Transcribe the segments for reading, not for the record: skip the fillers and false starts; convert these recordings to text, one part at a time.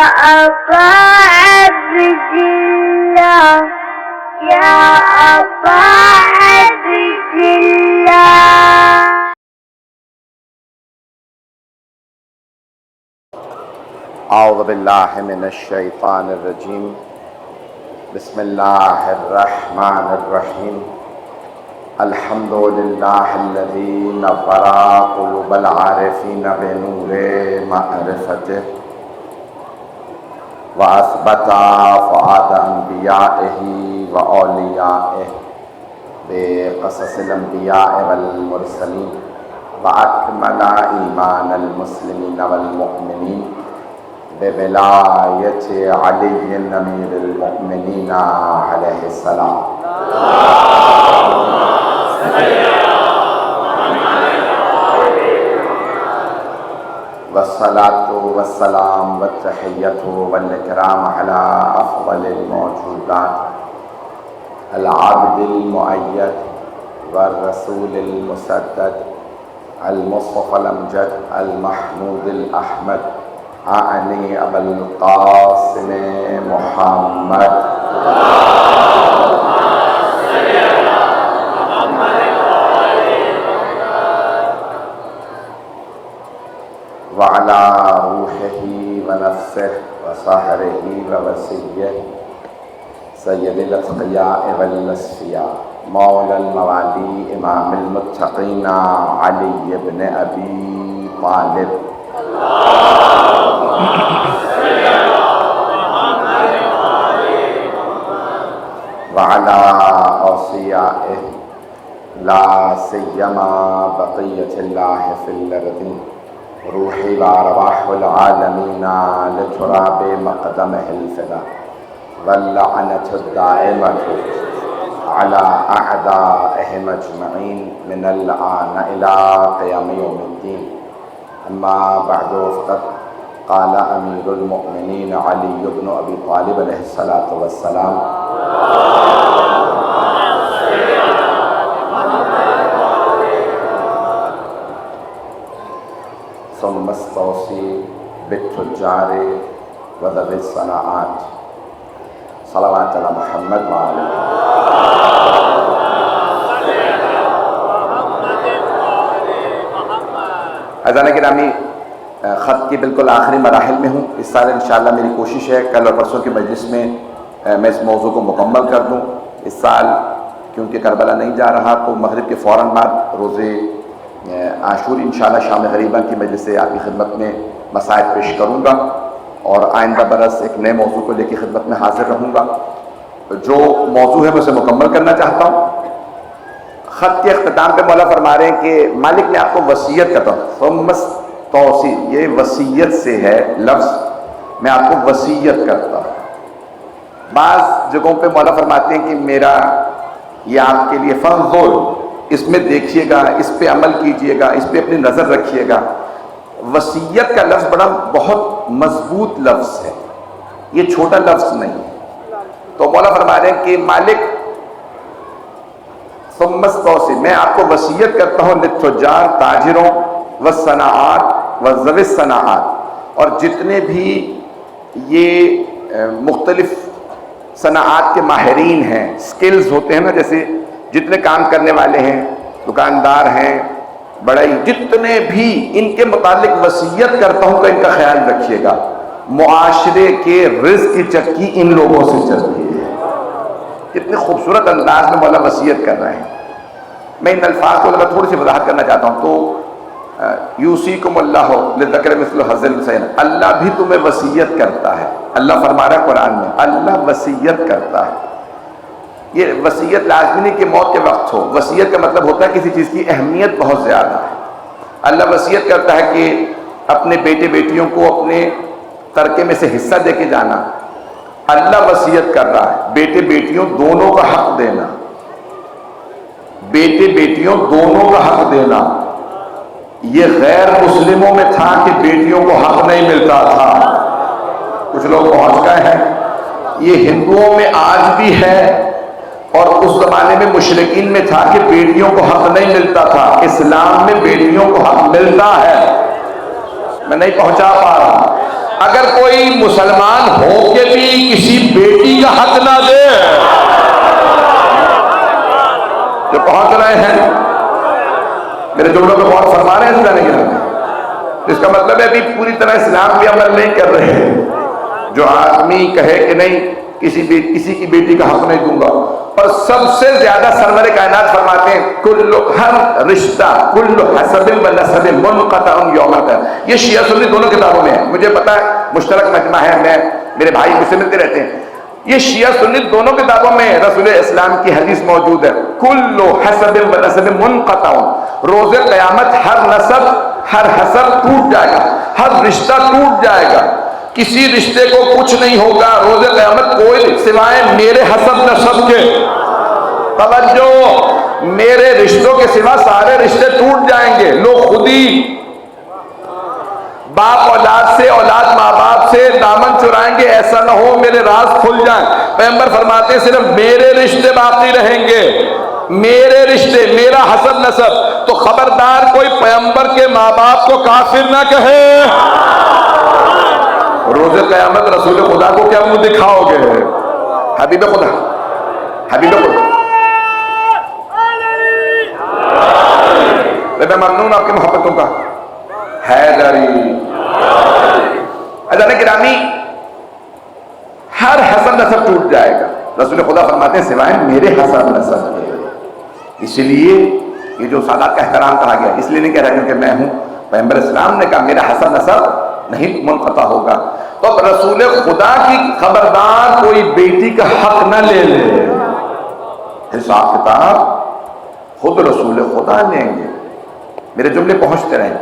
أبا عبد الله يا أبا عبد الله. اعوذ باللہ من الشیطان الرجیم. بسم اللہ الرحمن الرحیم. الحمد للہ الذی نور قلوب العارفین بنور معرفتہ واثبت فؤاد انبیائہ واولیائہ بقصص الانبیاء والمرسلین واکمل ایمان المسلمین والمؤمنین بولایت علی امیر المؤمنین علیہ السلام. والصلاة والسلام والتحیۃ والاکرام علی افضل الموجودات العبد المؤید والرسول المسدد المصطفى الامجد المحمود الاحمد اعنی ابا القاسم محمد وعلى روحه ونفسه وصهره ووصيه سيد الأتقياء والأصفياء مولى الموالي إمام المتقين علي بن أبي طالب وعلى أوصيائه لا سيما بقية الله في الأرض روحي وأرواح العالمين لتراب مقدمه الفداء واللعنة الدائمة على أعدائهم أجمعين من الآن إلى قيام يوم الدين. أما بعد فقد قال أمير المؤمنين علي بن أبي طالب عليه الصلاة والسلام ثم استوصي بالتجار وذوي الصناعات صلوات على محمد وآله. عزیزان گرامی، خط کی بالکل آخری مراحل میں ہوں. اس سال انشاءاللہ میری کوشش ہے کل اور پرسوں کی مجلس میں میں اس موضوع کو مکمل کر دوں. اس سال کیونکہ کربلا نہیں جا رہا تو مغرب کے فوراً بعد روزے عاشور انشاءاللہ شام غریبہ کی مجلس سے آپ کی خدمت میں مسائل پیش کروں گا اور آئندہ برس ایک نئے موضوع کو لے کے خدمت میں حاضر رہوں گا. جو موضوع ہے میں اسے مکمل کرنا چاہتا ہوں. خط کے اختتام پہ مولا فرما رہے ہیں کہ مالک نے آپ کو وصیت کرتا ہوں. ثم توصی، یہ وصیت سے ہے لفظ، میں آپ کو وصیت کرتا ہوں. بعض جگہوں پہ مولا فرماتے ہیں کہ میرا یہ آپ کے لیے فانظر، اس میں دیکھیے گا، اس پہ عمل کیجئے گا، اس پہ اپنی نظر رکھیے گا. وصیت کا لفظ بہت مضبوط لفظ ہے، یہ چھوٹا لفظ نہیں ہے. تو مولا فرما رہے ہیں کہ مالک ثم استوصی، میں آپ کو وصیت کرتا ہوں للتجار، تاجروں، والصناعات وذوی الصناعات، اور جتنے بھی یہ مختلف صناعات کے ماہرین ہیں، سکلز ہوتے ہیں نا، جیسے جتنے کام کرنے والے ہیں، دکاندار ہیں، بڑائی، جتنے بھی ان کے متعلق وصیت کرتا ہوں کہ ان کا خیال رکھیے گا. معاشرے کے رزق کی چکی ان لوگوں سے چلتی ہے. کتنے خوبصورت انداز میں مولا وصیت کر رہے ہیں. میں ان الفاظ کو تھوڑی سی وضاحت کرنا چاہتا ہوں. تو یوصیکم اللہ للذکر مثل حظ الانثیین، اللہ بھی تمہیں وصیت کرتا ہے. اللہ فرما رہا ہے قرآن میں، اللہ وصیت کرتا ہے. یہ وصیت لازمی نہیں کہ موت کے وقت ہو. وصیت کا مطلب ہوتا ہے کسی چیز کی اہمیت بہت زیادہ ہے. اللہ وصیت کرتا ہے کہ اپنے بیٹے بیٹیوں کو اپنے ترکے میں سے حصہ دے کے جانا. اللہ وصیت کر رہا ہے بیٹے بیٹیوں دونوں کا حق دینا، بیٹے بیٹیوں دونوں کا حق دینا. یہ غیر مسلموں میں تھا کہ بیٹیوں کو حق نہیں ملتا تھا. کچھ لوگ پہنچ گئے ہیں. یہ ہندوؤں میں آج بھی ہے، اور اس زمانے میں مشرکین میں تھا کہ بیٹیوں کو حق نہیں ملتا تھا. اسلام میں بیٹیوں کو حق ملتا ہے. میں نہیں پہنچا پا رہا. اگر کوئی مسلمان ہو کے بھی کسی بیٹی کا حق نہ دے، جو پہنچ رہے ہیں میرے جملوں پہ غور فرما رہے ہیں اس جانے کے لیے، اس کا مطلب ہے ابھی پوری طرح اسلام بھی عمل نہیں کر رہے ہیں۔ جو آدمی کہے کہ نہیں کسی کی بیٹی کا حق نہیں دوں گا، اور سب سے زیادہ سرور کائنات فرماتے ہیں ہر رشتہ کل حسب و نسب منقطع یوم القیامہ۔ یہ شیعہ سنی دونوں کتابوں میں ہے، مجھے پتا ہے مشترک مجمع ہے، میرے بھائی مجھ سے ملتے رہتے ہیں، یہ شیعہ سنی دونوں کتابوں میں رسول اسلام کی حدیث موجود ہے، کل حسب و نسب منقطع، روز قیامت ہر نسب ہر حسب ٹوٹ جائے گا، ہر رشتہ ٹوٹ جائے گا، کسی رشتے کو کچھ نہیں ہوگا روز قیامت کوئی سوائے میرے حسب نسب کے۔ توجہ، میرے رشتوں کے سوا سارے رشتے ٹوٹ جائیں گے۔ لوگ خود ہی باپ اولاد سے، اولاد ماں باپ سے دامن چرائیں گے، ایسا نہ ہو میرے راز کھل جائیں۔ پیغمبر فرماتے ہیں صرف میرے رشتے باقی رہیں گے، میرے رشتے، میرا حسب نسب۔ تو خبردار کوئی پیغمبر کے ماں باپ کو کافر نہ کہے۔ روز قیامت رسول خدا کو کیا منہ دکھاؤ گے؟ حبیب خدا، حبیب خدا، میں ممنون آپ کی محبتوں کا۔ حیدری، عزیزان گرامی، ہر حسب نسب ٹوٹ جائے گا، رسول خدا فرماتے ہیں سوائے میرے حسب نسب کے۔ اسی لیے یہ جو سادات کا احترام کہا گیا، اس لیے نہیں کہہ رہا کیونکہ میں ہوں، پیغمبر اسلام نے کہا میرا حسب نسب نہیں منقطع ہوگا۔ تو اب رسول خدا کی خبردار کوئی بیٹی کا حق نہ لے لے، حساب کتاب خود رسول خدا لیں گے۔ میرے جملے پہنچتے رہیں۔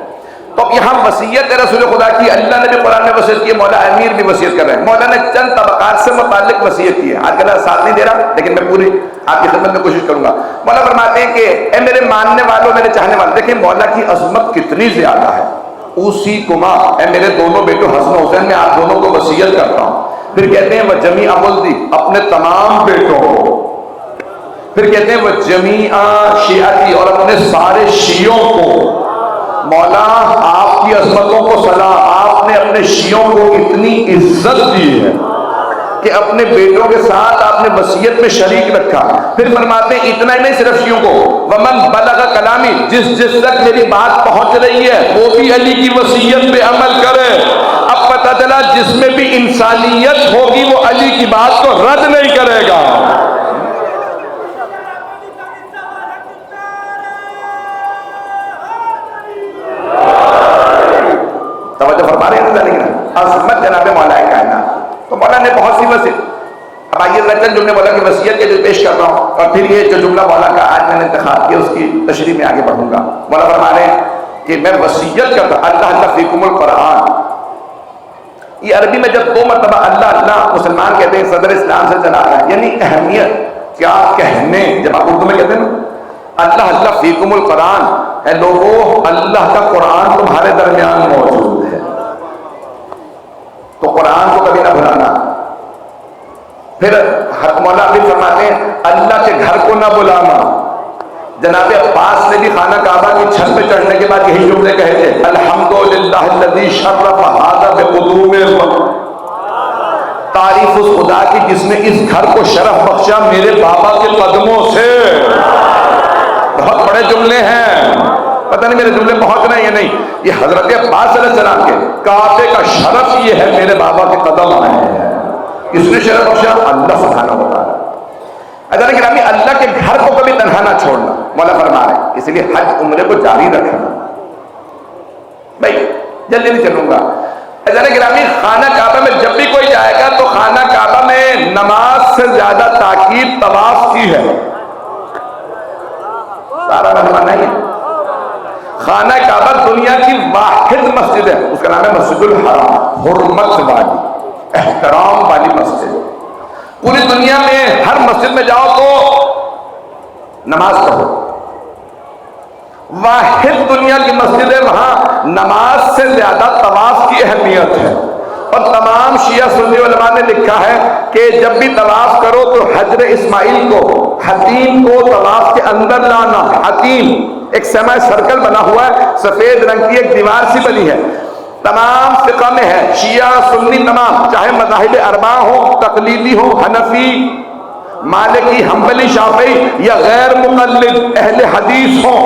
تو اب یہاں وصیت ہے رسول خدا کی، اللہ نے بھی قرآن میں وصیت کی، مولا امیر بھی وصیت کر رہے ہیں۔ مولا نے چند طبقات سے متعلق وصیت کی ہے، آج کل ساتھ نہیں دے رہا لیکن میں پوری آپ کی خدمت میں کوشش کروں گا۔ مولا فرماتے ہیں کہ اے میرے ماننے والوں، میرے چاہنے والوں، دیکھیں مولا کی عظمت کتنی زیادہ ہے۔ اسی کما، اے میرے دونوں بیٹوں حسن و حسین، میں آپ دونوں کو وصیت کرتا ہوں۔ پھر کہتے ہیں وہ جمیع ولدی، اپنے تمام بیٹوں کو۔ پھر کہتے ہیں وہ جمیع شیعتی، اور اپنے سارے شیعوں کو۔ مولا آپ کی عظمتوں کو صلاح، آپ نے اپنے شیعوں کو اتنی عزت دی ہے کہ اپنے بیٹوں کے ساتھ آپ نے وصیت میں شریک رکھا۔ پھر فرماتے ہیں اتنا ہی نہیں صرف شیعوں کو، ومن بلغ کلامی، جس تک میری بات پہنچ رہی ہے وہ بھی علی کی وصیت پہ عمل کرے۔ اب پتہ چلا جس میں بھی انسانیت ہوگی وہ علی کی بات کو رد نہیں کرے گا۔ توجہ فرما رہے ہیں، عظمت جناب مولا کائنات۔ تو مولا نے بہت سی وصیت، اب آئیے رچن جملے مولا کی وصیت کے جو پیش کر رہا ہوں، اور پھر یہ جو جملہ مولا کا آج میں نے انتخاب کیا اس کی تشریح میں آگے بڑھوں گا۔ مولا فرما رہے ہیں کہ میں وصیت کرتا، اللہ فیکم القرآن۔ یہ عربی میں جب 2 مرتبہ اللہ اللہ مسلمان کہتے ہیں، صدر اسلام سے چلا رہا ہے، یعنی اہمیت کیا کہنے، جب آپ اردو میں کہتے ہیں نا اللہ فیکم القرآن، اے لوگو اللہ کا قرآن تمہارے درمیان موجود ہے، تو قرآن کو کبھی نہ بھلانا۔ پھر مولا بھی فرماتے ہیں اللہ کے گھر کو نہ بلانا۔ جناب عباس نے بھی خانہ کعبہ کی چھت پہ چڑھنے کے بعد یہی جملے کہے تھے، الحمدللہ الذی شرف ھذا بقدوم الوقت، تعریف اس خدا کی جس نے اس گھر کو شرف بخشا میرے بابا کے قدموں سے۔ بہت بڑے جملے ہیں، پتہ نہیں میرے جملے پہنچ رہے ہیں یا نہیں۔ یہ حضرت عباس علیہ السلام کے کعبے کا شرف یہ ہے میرے بابا کے قدم آئے ہیں۔ کس نے شرف بخشا؟ اللہ سبحانہ و تعالیٰ۔ حضرت گرامی، اللہ کے گھر کو کبھی تنہا نہ چھوڑنا، مولا فرما رہے ہیں، اس لیے حج عمرے کو جاری رکھنا۔ بھائی جلدی نہیں چلوں گا۔ حضرت گرامی، خانہ کعبہ میں جب بھی کوئی جائے گا تو خانہ کعبہ میں نماز سے زیادہ تاکید طواف کی ہے۔ سارا رحمان نہیں ہے۔ خانہ کعبہ دنیا کی واحد مسجد ہے، اس کا نام ہے مسجد الحرام، حرمت والی، احترام والی مسجد۔ پوری دنیا میں ہر مسجد میں جاؤ تو نماز پڑھو، واحد دنیا کی مسجد ہے، وہاں نماز سے زیادہ طواف کی اہمیت ہے۔ اور تمام شیعہ سنی علماء نے لکھا ہے کہ جب بھی طواف کرو تو حجر اسماعیل کو، حتیم کو طواف کے اندر لانا۔ حتیم ایک سیمی سرکل بنا ہوا ہے، سفید رنگ کی ایک دیوار سی بنی ہے، تمام فقہ میں ہے، شیعہ سنی تمام، چاہے مذاہب اربعہ ہو، تقلیدی ہو، حنفی، مالکی، حنبلی، شافعی یا غیر مقلد اہل حدیث ہو،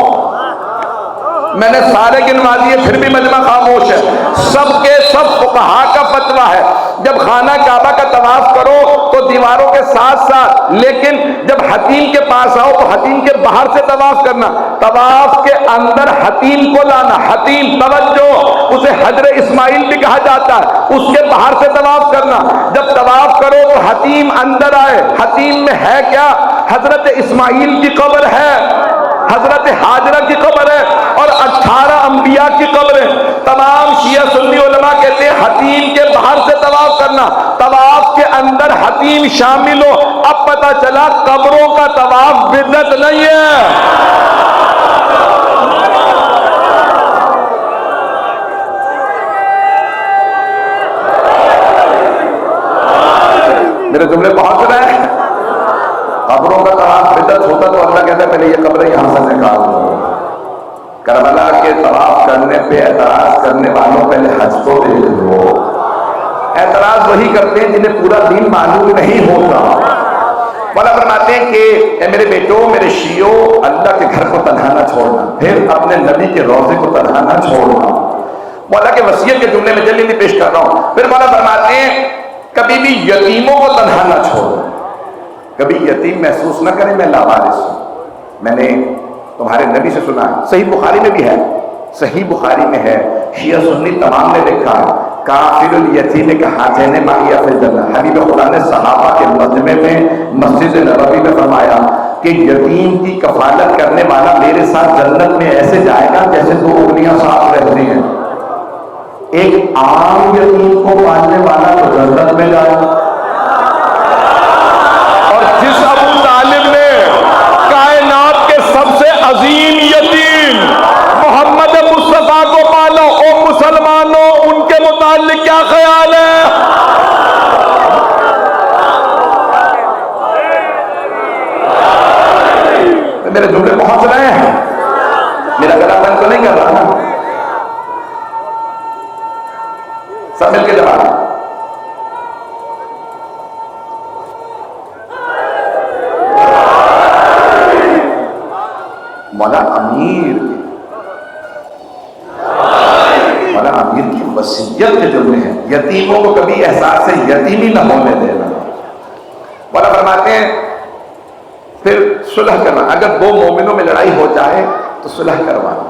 میں نے سارے گنوا دیے پھر بھی مجمع خاموش ہے، سب کے سب فقہا کا فتویٰ ہے جب خانہ کعبہ کا طواف کرو تو دیواروں کے ساتھ ساتھ، لیکن جب حتیم کے پاس آؤ تو حتیم کے باہر سے طواف کرنا، طواف کے اندر حتیم کو لانا، حتیم توجہ، اسے حجر اسماعیل بھی کہا جاتا ہے، اس کے باہر سے طواف کرنا، جب طواف کرو تو حتیم اندر آئے، حتیم میں ہے کیا؟ حضرت اسماعیل کی قبر ہے، حضرت حاجرہ کی قبر ہے اور 18 انبیاء کی قبر ہے۔ تمام شیعہ سنی علماء کہتے ہیں حتیم کے باہر سے طواف کرنا، طواف کے اندر حتیم شامل ہو۔ اب پتہ چلا قبروں کا طواف بدعت نہیں ہے۔ میرے جملے پہنچ رہے ہیں؟ قبروں کا طواف بدعت ہوتا تو اللہ کہتا ہے پہلے یہ قبریں یہاں سے نکال دو۔ کربلا کے طواف کرنے پہ اعتراض کرنے والوں پہلے حج تو دیکھ لو۔ اعتراض وہی کرتے ہیں جنہیں پورا دین معلوم نہیں ہوتا۔ مولا فرماتے ہیں کہ اے میرے بیٹوں، میرے شیعوں، اللہ کے گھر کو تنہا نہ چھوڑنا، پھر اپنے نبی کے روضے کو تنہا نہ چھوڑنا۔ مولا کے وصیت کے جملے میں جلدی پیش کر رہا ہوں۔ پھر مولا فرماتے ہیں کبھی بھی یتیموں کو تنہا نہ چھوڑنا، کبھی یتیم محسوس نہ کریں میں لاوارث ہوں۔ میں نے تمہارے نبی سے سنا ہے، صحیح بخاری میں بھی ہے، صحیح بخاری میں ہے، شیعہ سنی تمام نے لکھا ہے، کافر الیتیم کا ہاتھین معیہ فی الجنہ۔ حبیب خدا نے صحابہ کے مجمع میں مسجد نبوی میں فرمایا کہ یتیم کی کفالت کرنے والا میرے ساتھ جنت میں ایسے جائے گا جیسے دو انگلیاں ساتھ رہتی ہیں۔ ایک عام یتیم کو پالنے والا تو جنت میں جائے گا، اور جس ابو طالب نے کائنات کے سب سے عظیم یتیم محمد مصطفیٰ کو پالا، او مسلمانوں ان کے متعلق کیا خیال ہے؟ میرے جملے پہنچ رہے ہیں؟ میرا گلا بند تو نہیں کر رہا نا؟ سب مل کے جواب۔ مولا امیر کی وصیت کے جملے ہیں، یتیموں کو کبھی احساس یتیمی نہ ہونے دینا۔ مولا فرماتے ہیں پھر صلح کرنا، اگر دو مومنوں میں لڑائی ہو جائے تو صلح کروانا،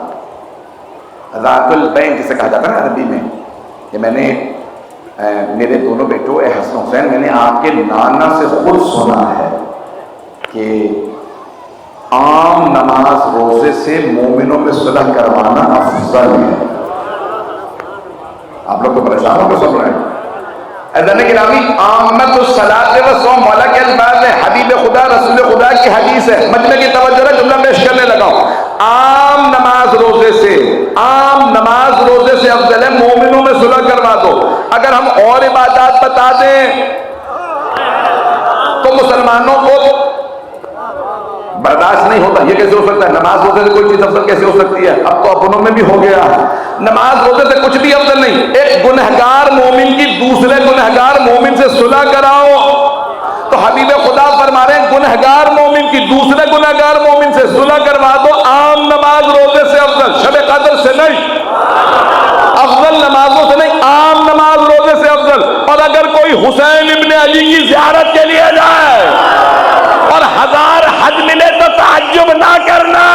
ذات البین جسے کہا جاتا ہے نا عربی میں، کہ میں نے میرے دونوں بیٹوں اے حسن حسین، میں نے آپ کے نانا سے خود سنا ہے کہ عام نماز روزے سے مومنوں میں صلح کروانا افضل ہے۔ آپ لوگ تو پریشان ہو کے سن رہے ہیں۔ اذن گرامی، عامت الصلاۃ والصوم، مولا کے الفاظ ہے، حبیب خدا رسول خدا کی حدیث ہے، مجمع کی توجہ ہے، جملہ پیش کرنے لگا ہوں۔ عام نماز روزے سے، عام نماز روزے سے افضل ہے، مومنوں میں صلح کروا دو۔ اگر ہم اور عبادات بتا دیں تو مسلمانوں کو برداشت نہیں ہوتا۔ یہ کیسے ہو سکتا ہے؟ نماز روزے سے کوئی چیز افضل کیسے ہو سکتی ہے؟ اب تو اپنوں میں بھی ہو گیا ہے، نماز روزے سے کچھ بھی افضل نہیں۔ ایک گنہگار مومن کی دوسرے گنہگار مومن سے صلح کراؤ تو حبیب خدا فرما رہے ہیں گنہگار مومن کی دوسرے گنہگار مومن سے صلح کروا دو، عام نماز روزے سے افضل، شب قدر سے نہیں، افضل نمازوں سے نہیں، عام نماز روزے سے افضل۔ اور اگر کوئی حسین ابن علی کی زیارت کے لیے جائے اور 1000 حج ملے تو تعجب نہ کرنا۔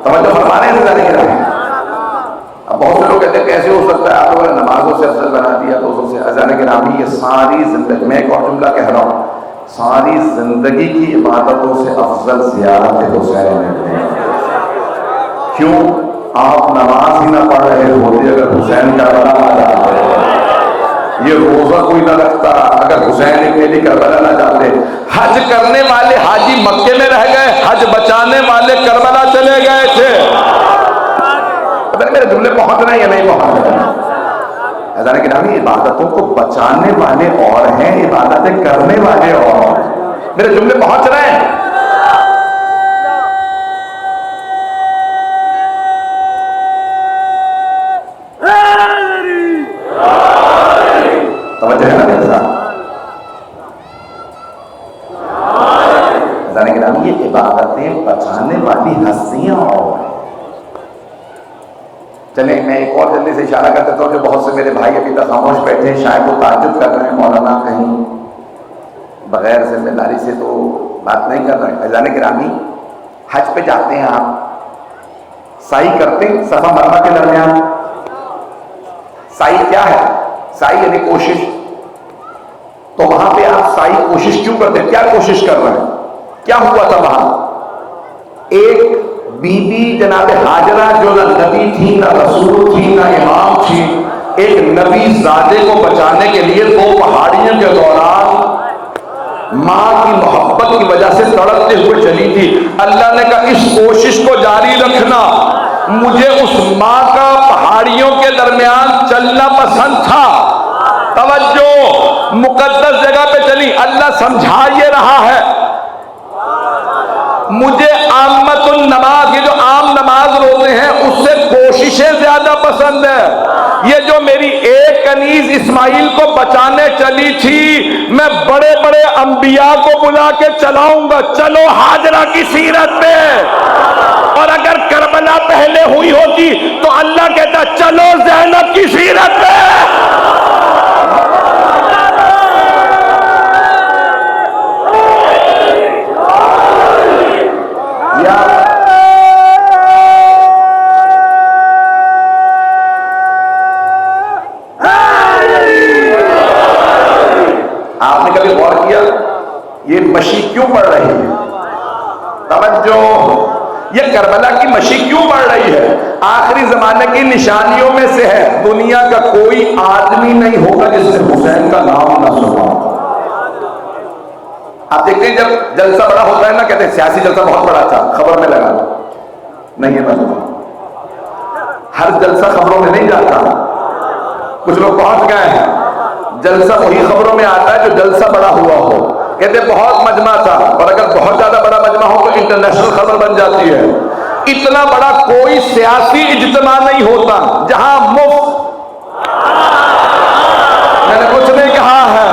توجہ فرما رہے ہیں؟ اب بہت سے لوگ کہتے ہیں کیسے ہو سکتا ہے، آپ لوگوں نے نمازوں سے افضل بنا دیا روزوں سے۔ اذان گرامی، یہ ساری زندگی، میں ایک اور جملہ کہہ رہا ہوں، ساری زندگی کی عبادتوں سے افضل زیارت حسین ہے۔ کیوں؟ آپ نماز ہی نہ پڑھ رہے ہوتے اگر حسین کربلا نہ جاتے، یہ روزہ کوئی نہ رکھتا اگر حسین ابن علی کربلا نہ جاتے، حج کرنے والے حاجی مکے میں رہ گئے، حج بچانے والے کربلا چلے گئے تھے۔ پتہ میرے جملے پہنچ رہے ہیں یا نہیں پہنچ رہے ہیں؟ عزیزان گرامی، عبادتوں کو بچانے والے اور ہیں، عبادتیں کرنے والے اور ہیں۔ میرے جملے پہنچ رہے ہیں؟ توجہ ہے نا میرے ساتھ؟ عزیزان گرامی، یہ عبادتیں بچانے والی ہستیاں اور ہیں۔ چلیں میں ایک اور جلدی سے اشارہ کر دیتا ہوں، جو بہت سے میرے بھائی ابھی تک خاموش بیٹھے ہیں، شاید وہ تعجب کر رہے ہیں مولانا کہیں بغیر ذمہ داری سے تو بات نہیں کر رہے ہیں۔ عزیزان گرامی، حج پہ جاتے ہیں آپ، سعی کرتے ہیں صفا مروا کے درمیان؟ سعی کیا ہے؟ سعی یعنی کوشش۔ تو وہاں پہ آپ سعی کوشش کیوں کرتے ہیں؟ کیا کوشش کر رہے ہیں؟ کیا ہوا تھا وہاں؟ ایک بی بی جناب ہاجرہ جو نہ نبی تھی نہ رسول تھی نہ امام تھی، ایک نبی زادے کو بچانے کے لیے دو پہاڑیوں کے دوران ماں کی محبت کی وجہ سے تڑپتے ہوئے چلی تھی۔ اللہ نے کہا اس کوشش کو جاری رکھنا، مجھے اس ماں کا پہاڑیوں کے درمیان چلنا پسند تھا۔ توجہ، مقدس جگہ پہ چلی، اللہ سمجھا یہ رہا ہے مجھے عامت النماز، یہ جو عام نماز روتے ہیں اس سے کوششیں زیادہ پسند ہے۔ یہ جو میری ایک کنیز اسماعیل کو بچانے چلی تھی، میں بڑے بڑے انبیاء کو بلا کے چلاؤں گا، چلو ہاجرہ کی سیرت پہ۔ اور اگر کربلا پہلے ہوئی ہوتی تو اللہ کہتا چلو زینب کی سیرت پہ۔ آپ نے کبھی غور کیا یہ مشی کیوں بڑھ رہی ہے؟ توجہ، یہ کربلا کی مشی کیوں بڑھ رہی ہے؟ آخری زمانے کی نشانیوں میں سے ہے، دنیا کا کوئی آدمی نہیں ہوگا جس نے حسین کا نام نہ سنا۔ آپ دیکھتے ہیں جب جلسہ بڑا ہوتا ہے نا، کہتے ہیں سیاسی جلسہ بہت بڑا تھا، خبر میں لگا نہیں ہے مسئلہ۔ ہر جلسہ خبروں میں نہیں جاتا، کچھ لوگ پہنچ گئے ہیں، جلسہ وہی خبروں میں آتا ہے جو جلسہ بڑا ہوا ہو۔ کہتے بہت مجمع تھا، اور اگر بہت زیادہ بڑا مجمع ہو تو انٹرنیشنل خبر بن جاتی ہے۔ اتنا بڑا کوئی سیاسی اجتماع نہیں ہوتا جہاں میں نے کچھ نہیں کہا ہے،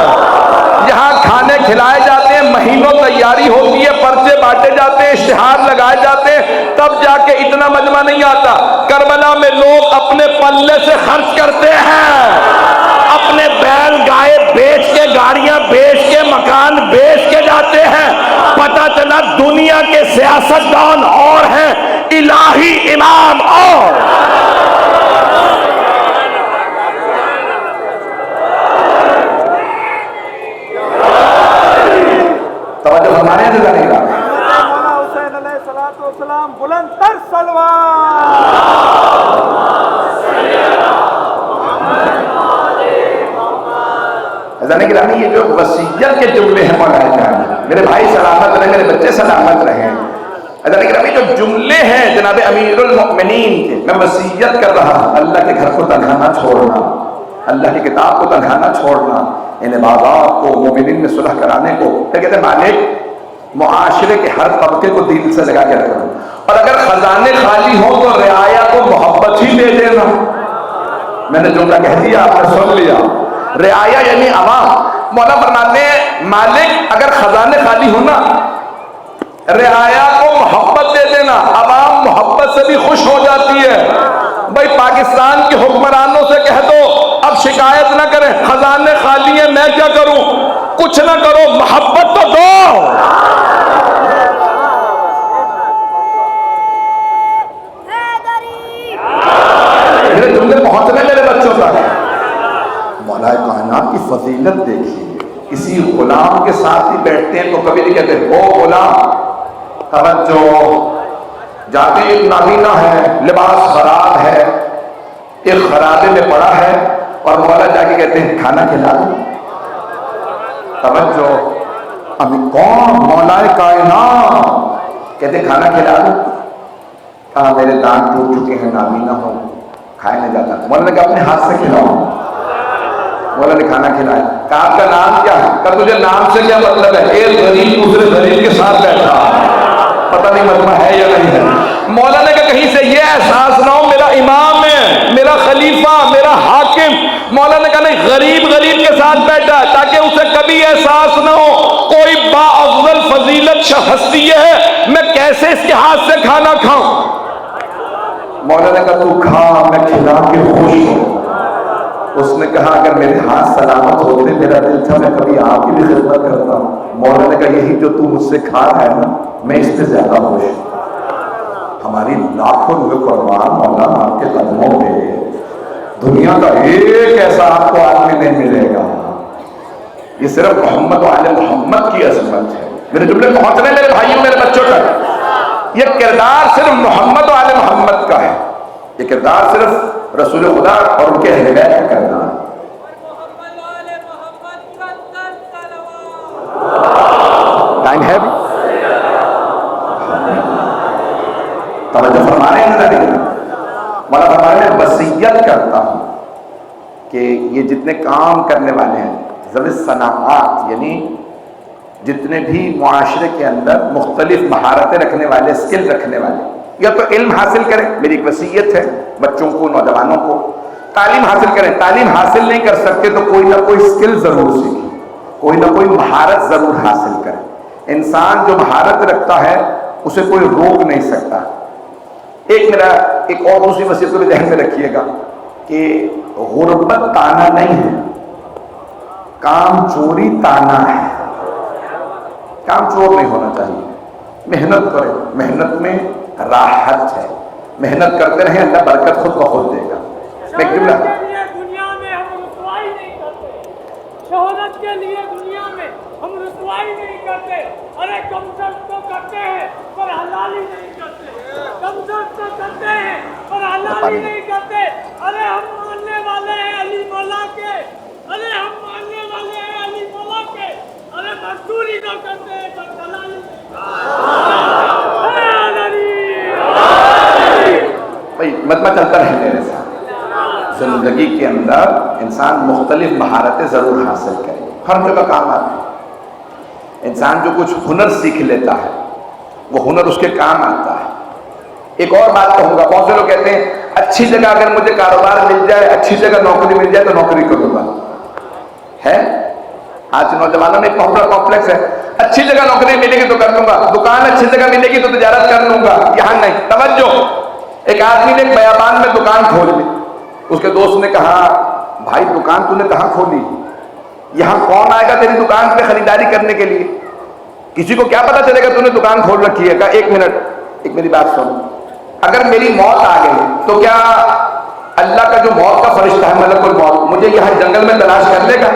یہاں کھانے کھلائے جاتے ہیں، مہینوں تیاری ہوتی ہے، پرچے بانٹے جاتے ہیں، اشتہار لگائے جاتے ہیں، تب جا کے اتنا مجمع نہیں آتا۔ کربلا میں لوگ اپنے پلے سے خرچ کرتے ہیں، اپنے بیل گائے بیچ کے، گاڑیاں بیچ کے، مکان بیچ کے جاتے ہیں۔ پتہ چلا دنیا کے سیاستدان اور ہیں، الہی امام اور۔ توجہ ہمارے یہاں سے نہیں رہا۔ حسین علیہ السلام بلند تر سلوات۔ عزیزان گرامی، یہ جو وصیت کے جملے ہیں مولانا جان، میرے بھائی سلامت رہیں، میرے بچے سلامت رہیں۔ عزیزان گرامی، جو جملے ہیں جناب امیر المؤمنین کے، میں وصیت کر رہا ہوں، اللہ کے گھر کو تنہا نہ چھوڑنا، اللہ کی کتاب کو تنہا نہ چھوڑنا، ان عبادات کو، مومنین میں صلح کرانے کو۔ پھر کہتے ہیں مالک معاشرے کے ہر طبقے کو دل سے لگا کے رکھنا، اور اگر خزانے خالی ہوں تو رعایا کو محبت ہی دے دینا۔ میں نے جملہ کہہ دیا، آپ نے سن لیا، رعایا یعنی عوام۔ مولا فرماتے ہیں مالک اگر خزانے خالی ہو نا، رعایا کو محبت دے دینا، عوام محبت سے بھی خوش ہو جاتی ہے۔ بھائی پاکستان کے حکمرانوں سے کہہ دو اب شکایت نہ کریں، خزانے خالی ہیں، میں کیا کروں؟ کچھ نہ کرو، محبت تو دو۔ میرے جملے پہنچ رہے میرے بچوں تک۔ مولا کائنات کی فضیلت دیکھیے، کسی غلام کے ساتھ ہی بیٹھتے ہیں تو کبھی نہیں کہتے او غلام توجہ، جاتے ایک نابینا ہے، لباس خراب ہے، ایک خرابے میں پڑا ہے، اور مولا جا کے کہتے ہیں کھانا کھلا دو۔ توجہ، ابھی کون؟ مولا کائنات کہتے ہیں کھانا کھلا دو۔ کہا میرے دانت ٹوٹ چکے ہیں، نابینا ہو، کھایا نہیں جاتا. مولانا نے کہا اپنے ہاتھ سے کھلاؤ. مولانا نے کھانا کھلایا. کہا آپ کا نام کیا ہے؟ کہا تجھے نام سے کیا مطلب ہے؟ ایک غریب دوسرے غریب کے ساتھ بیٹھا, پتہ نہیں مجمع ہے یا نہیں ہے. مولانا کا کہیں سے یہ احساس نہ ہو میرا امام ہے, میرا خلیفہ, میرا حاکم. مولانا کا نہیں, غریب غریب کے ساتھ بیٹھا تاکہ اسے کبھی احساس نہ ہو کوئی با افضل فضیلت ہستی ہے, میں کیسے اس کے ہاتھ سے کھانا کھاؤں. مولانا کا تو کھا, میں کھلا کے خوش ہوں. اس نے کہا اگر میرے ہاتھ سلامت ہوتے میرا دل تھا میں کبھی آپ کی بھی خدمت کرتا ہوں. مولانا نے کہا یہی جو تو مجھ سے کھا رہا ہے نا میں اس سے زیادہ خوش ہوں. ہماری لاکھوں روپے قربان مولانا آپ کے قدموں پہ, دنیا کا ایک ایسا آپ کو آدمی نہیں ملے گا. یہ صرف محمد و آل محمد کی عظمت ہے. میرے جملے پہنچ رہے ہیں میرے بھائیوں میرے بچوں تک. یہ کردار صرف محمد و آل محمد کا ہے. یہ کردار صرف رسول خدا اور ان کے اہل بیت کا کردار ہے. ٹائم ہے بھی توجہ فرما رہے ہیں. مولا فرما رہے ہیں وصیت کرتا ہوں کہ یہ جتنے کام کرنے والے ہیں ذوی الصناعات یعنی جتنے بھی معاشرے کے اندر مختلف مہارتیں رکھنے والے, اسکل رکھنے والے, یا تو علم حاصل کریں. میری ایک وصیت ہے بچوں کو, نوجوانوں کو, تعلیم حاصل کریں. تعلیم حاصل نہیں کر سکتے تو کوئی نہ کوئی اسکل ضرور سیکھیں, کوئی نہ کوئی مہارت ضرور حاصل کریں. انسان جو مہارت رکھتا ہے اسے کوئی روک نہیں سکتا. ایک اور دوسری وصیت کو بھی ذہن میں رکھیے گا کہ غربت تانا نہیں ہے, کام چوری تانا ہے. کام چور نہیں ہونا چاہیے. محنت کریں, محنت میں راحت ہے. محنت کرتے رہیں, اللہ برکت خود بخود دے گا. دنیا میں ہم رسوائی نہیں کرتے, شہرت کے لیے دنیا میں ہم رسوائی نہیں کرتے. ارے کم درد تو کرتے ہیں پر حلالی نہیں کرتے, کم درد تو کرتے ہیں پر حلالی نہیں کرتے. ارے ہم ماننے والے ہیں علی مولا کے, ارے ہم ماننے والے ہیں علی مولا کے. ارے مزدوری نہ کرتے ہیں پر دلالی نہیں کرتے. بھائی مطلب چلتا رہے میرے ساتھ. زندگی کے اندر انسان مختلف مہارتیں ضرور حاصل کرے, ہر جگہ کام آتی ہے. انسان جو کچھ ہنر سیکھ لیتا ہے وہ ہنر اس کے کام آتا ہے. ایک اور بات کہوں گا, بہت سے لوگ کہتے ہیں اچھی جگہ اگر مجھے کاروبار مل جائے, اچھی جگہ نوکری مل جائے تو نوکری کروں گا. ہے آج نوجوانوں میں ایک بہت بڑا کمپلیکس ہے, اچھی جگہ نوکری ملے گی تو کر لوں گا, دکان اچھی جگہ ملے گی تو تجارت کر لوں گا. یہاں نہیں, توجہ. ایک آدمی نے ایک بیابان میں دکان کھول لی. اس کے دوست نے کہا بھائی دکان تو نے کہاں کھولی, یہاں کون آئے گا تیری دکان پہ خریداری کرنے کے لیے, کسی کو کیا پتا چلے گا تو نے دکان کھول رکھی ہے. کہا ایک منٹ, ایک میری بات سن, اگر میری موت آ گئی تو کیا اللہ کا جو موت کا فرشتہ ہے ملک الموت مجھے یہاں جنگل میں تلاش کر لے گا؟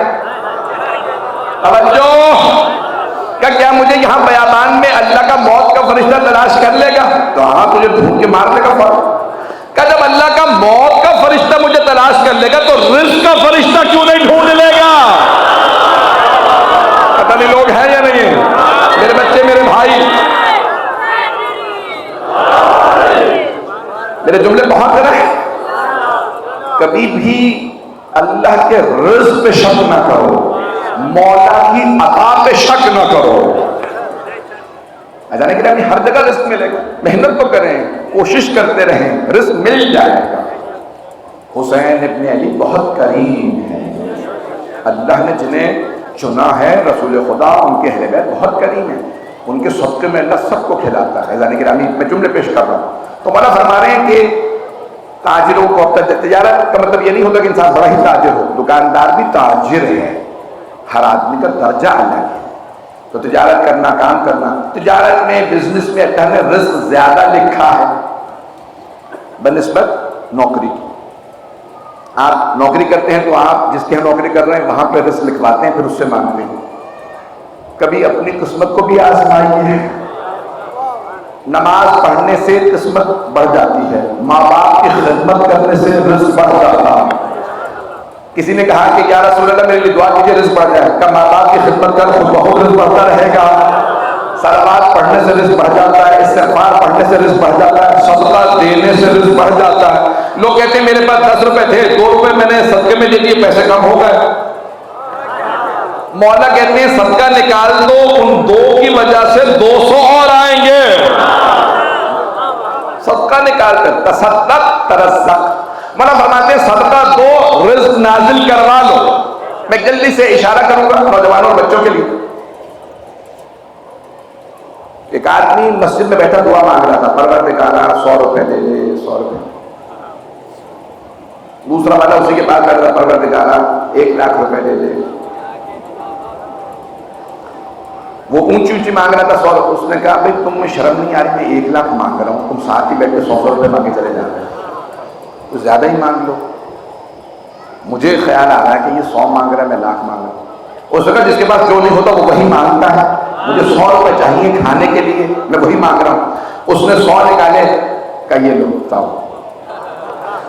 توجہ, کیا مجھے یہاں بیابان میں اللہ کا موت کا فرشتہ تلاش کر لے گا؟ تو ہاں تجھے ڈھونڈ کے مارنے کا فرق. کہ جب اللہ کا موت کا فرشتہ مجھے تلاش کر لے گا تو رزق کا فرشتہ کیوں نہیں ڈھونڈ لے گا؟ پتہ نہیں لوگ ہیں یا نہیں ہیں میرے بچے, میرے بھائی, میرے جملے بہت رہے. کبھی بھی اللہ کے رزق پہ شک نہ کرو, مولا کی عطا پہ شک نہ کرو. جانے کے لیے ہر جگہ رزق ملے گا, محنت تو کریں, کوشش کرتے رہیں, رزق مل جائے گا. حسین ابن علی بہت کریم ہے, اللہ نے جنہیں چنا ہے رسول خدا ان کے اہل بیت بہت کریم ہیں, ان کے صدقے میں اللہ سب کو کھلاتا ہے. جانے کے لیے میں جملے پیش کر رہا ہوں. تو مولا فرما رہے ہیں کہ تاجروں کو, تجارت کا مطلب یہ نہیں ہوتا کہ انسان بڑا ہی تاجر ہو, دکاندار بھی تاجر ہے, ہر آدمی کا درجہ الگ ہے. تو تجارت کرنا, کام کرنا, تجارت میں, بزنس میں اللہ نے رزق زیادہ لکھا ہے بنسبت نوکری کی. آپ نوکری کرتے ہیں تو آپ جس کے یہاں نوکری کر رہے ہیں وہاں پہ رزق لکھواتے ہیں, پھر اس سے مانگتے ہیں. کبھی اپنی قسمت کو بھی آزمائیے. نماز پڑھنے سے قسمت بڑھ جاتی ہے, ماں باپ کی خدمت کرنے سے رزق بڑھ جاتا ہے. کسی نے کہا کہ یا رسول اللہ میرے لیے دعا کیجیے رزق بڑھ جائے. کہ ماں باپ کی خدمت کر خود بہت رزق بڑھتا رہے گا. صلوات پڑھنے سے رزق بڑھ جاتا ہے, استغفار پڑھنے سے رزق بڑھ جاتا ہے, صدقہ دینے سے رزق بڑھ جاتا ہے. لوگ کہتے ہیں میرے پاس 10 روپے تھے، 2 روپے میں نے صدقے میں دے دیے، پیسے کم ہو گئے۔ مولا کہتے ہیں صدقہ نکال دو، ان 2 کی وجہ سے 200 اور آئیں گے۔ صدقہ نکال کر تصدق ترزق، مولا فرماتے ہیں صدقہ دو، رزق نازل کروا لو۔ میں جلدی سے اشارہ کروں گا نوجوانوں اور بچوں کے لیے۔ ایک آدمی مسجد میں بیٹھا دعا مانگ رہا تھا، پروردگارا 100 روپے دے دے، 100 روپے۔ دوسرا والا اسی کے پاس بیٹھا، پروردگارا 1 لاکھ روپے دے دے۔ وہ اونچی اونچی مانگ رہا تھا 100 روپے۔ اس نے کہا بھائی تم میں شرم نہیں آ رہی، میں 1 لاکھ مانگ رہا ہوں، تم ساتھ ہی بیٹھ کے 100 روپے مانگے چلے جا رہے ہیں، تو زیادہ ہی مانگ لو۔ مجھے خیال آ رہا ہے کہ یہ 100 مانگ رہا ہے، میں 1 لاکھ مانگ رہا ہوں۔ اس وقت جس کے پاس جو نہیں ہوتا وہ وہی مانگتا ہے، مجھے 100 روپے چاہیے کھانے کے لیے، میں وہی مانگ رہا ہوں۔ اس نے 100 نکالے، کہ یہ لو بتاؤ،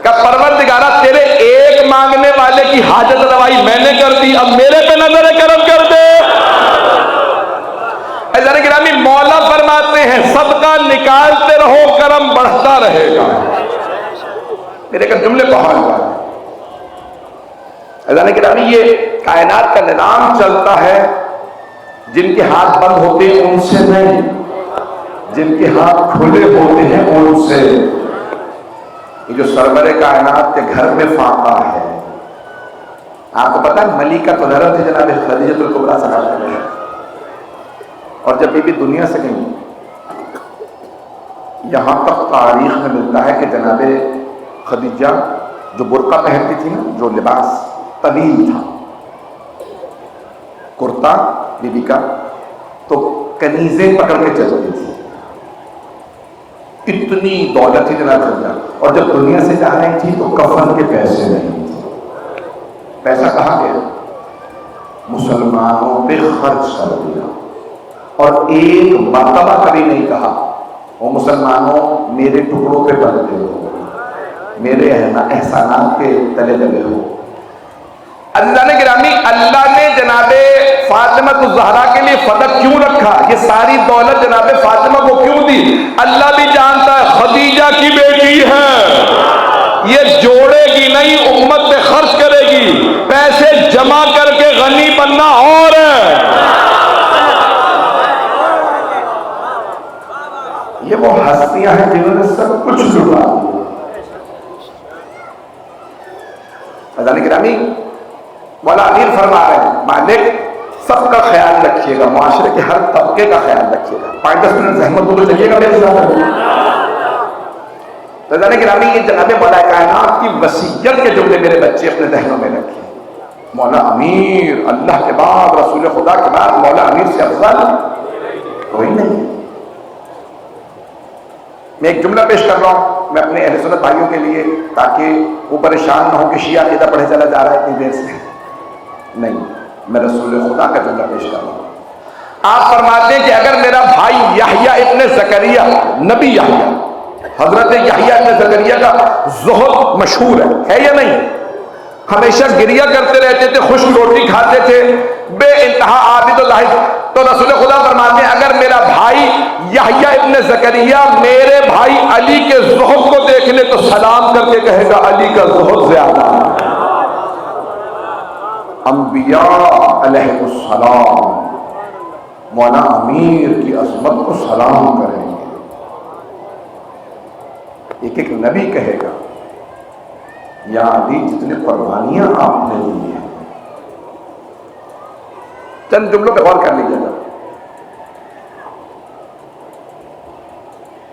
کہ پروردگارا تیرے ایک مانگنے والے کی حاجت روائی میں نے کر دی، اب میرے پہ نظر کرم کر دے۔ عزیزان گرامی، مولا فرماتے ہیں صدقہ نکالتے رہو، کرم بڑھتا رہے گا۔ میرے کا جملے پہنچ گئے۔ عزیزان گرامی، یہ کائنات کا نظام چلتا ہے، جن کے ہاتھ بند ہوتے ہیں ان سے نہیں، جن کے ہاتھ کھلے ہوتے ہیں ان سے۔ یہ جو سرور کائنات کے گھر میں فاقہ ہے، آپ کو پتا ہے ملکۃ العرب جناب خدیجہ الکبریٰ صاحب نے، اور جب بی بی دنیا سے گئی، یہاں تک تاریخ میں ملتا ہے کہ جناب خدیجہ جو برقع پہنتی تھی نا، جو لباس طویل تھا، کرتا بی بی کا، تو کنیزیں پکڑ کے چلتی تھی، اتنی دولت تھی جناب خدیجہ۔ اور جب دنیا سے جا رہی تھی تو کفن کے پیسے نہیں تھے، پیسہ کہاں گیا؟ مسلمانوں پہ خرچ کر دیا، اور ایک مرتبہ کبھی نہیں کہا وہ مسلمانوں میرے ٹکڑوں پہ بنتے ہو، میرے احسانات کے تلے دبے ہو۔ عزیزان گرامی، اللہ نے جناب فاطمہ الزہرا کے لیے فدق کیوں رکھا؟ یہ ساری دولت جناب فاطمہ کو کیوں دی؟ اللہ بھی جانتا ہے خدیجہ کی بیٹی ہے، یہ جوڑے گی نہیں، امت پہ خرچ کرے گی، پیسے جمع کر کے غنی بننا اور ہے۔ یہ وہ ہستیاں ہیں جنہوں نے سب کچھ لٹا دیا۔ عزیزان گرامی، مولا امیر فرما رہے ہیں مالک سب کا خیال رکھیے گا، معاشرے کے ہر طبقے کا خیال رکھیے گا۔ 5-10 منٹ زحمت تو چلیے گا میرے ساتھ۔ عزیزان گرامی، یہ جناب مولا کائنات کی وصیت کے جملے میرے بچے اپنے ذہنوں میں رکھیں۔ مولا امیر اللہ کے بعد، رسول خدا کے بعد مولا امیر سے افضل کوئی نہیں۔ میں ایک جملہ پیش کر رہا ہوں میں اپنے اہل سنت بھائیوں کے لیے، تاکہ وہ پریشان نہ ہو کہ شیعہ عقیدہ پڑھے چلا جا رہا ہے اتنی دیر سے، نہیں، میں رسول خدا کا جملہ پیش کر رہا ہوں۔ آپ فرماتے ہیں کہ اگر میرا بھائی یحییٰ ابن زکریا، نبی یحییٰ، حضرت یحییٰ ابن زکریا کا زہد مشہور ہے یا نہیں؟ ہمیشہ گریہ کرتے رہتے تھے، خشک روٹی کھاتے تھے، بے انتہا عابد اللہ۔ تو رسول خدا فرماتے ہیں اگر میرا بھائی یحییٰ ابن زکریا میرے بھائی علی کے زہد کو دیکھ لے تو سلام کر کے کہے گا علی کا زہد زیادہ ہے۔ انبیاء علیہ السلام مولا امیر کی عظمت کو سلام کریں گے، ایک ایک نبی کہے گا یا علی جتنے قربانیاں آپ نے دی ہیں۔ چند جملوں پہ غور کر لیجیے گا،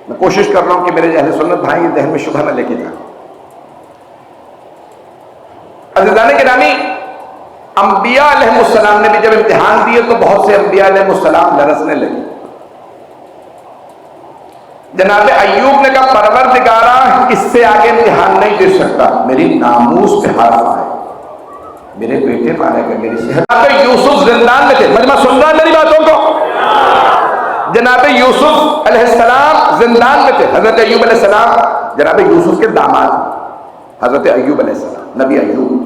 میں کوشش کر رہا ہوں کہ میرے اہل سنت بھائی ذہن میں شبہ نہ لے کے جائیں۔ عزیزان گرامی، انبیاء علیہ السلام نے بھی جب امتحان دیے تو بہت سے انبیاء علیہ السلام لرزنے لگے۔ جناب ایوب نے کہا پروردگارا اس سے آگے امتحان نہیں دے سکتا، میری ناموس پہ حرف آئے، میرے بیٹے مارے گئے، میری صحت۔ جناب یوسف زندان میں تھے، مجمع سن رہا ہے میری باتوں کو؟ جناب یوسف علیہ السلام زندان میں تھے، حضرت ایوب علیہ السلام جناب یوسف کے داماد حضرت ایوب علیہ السلام، نبی ایوب۔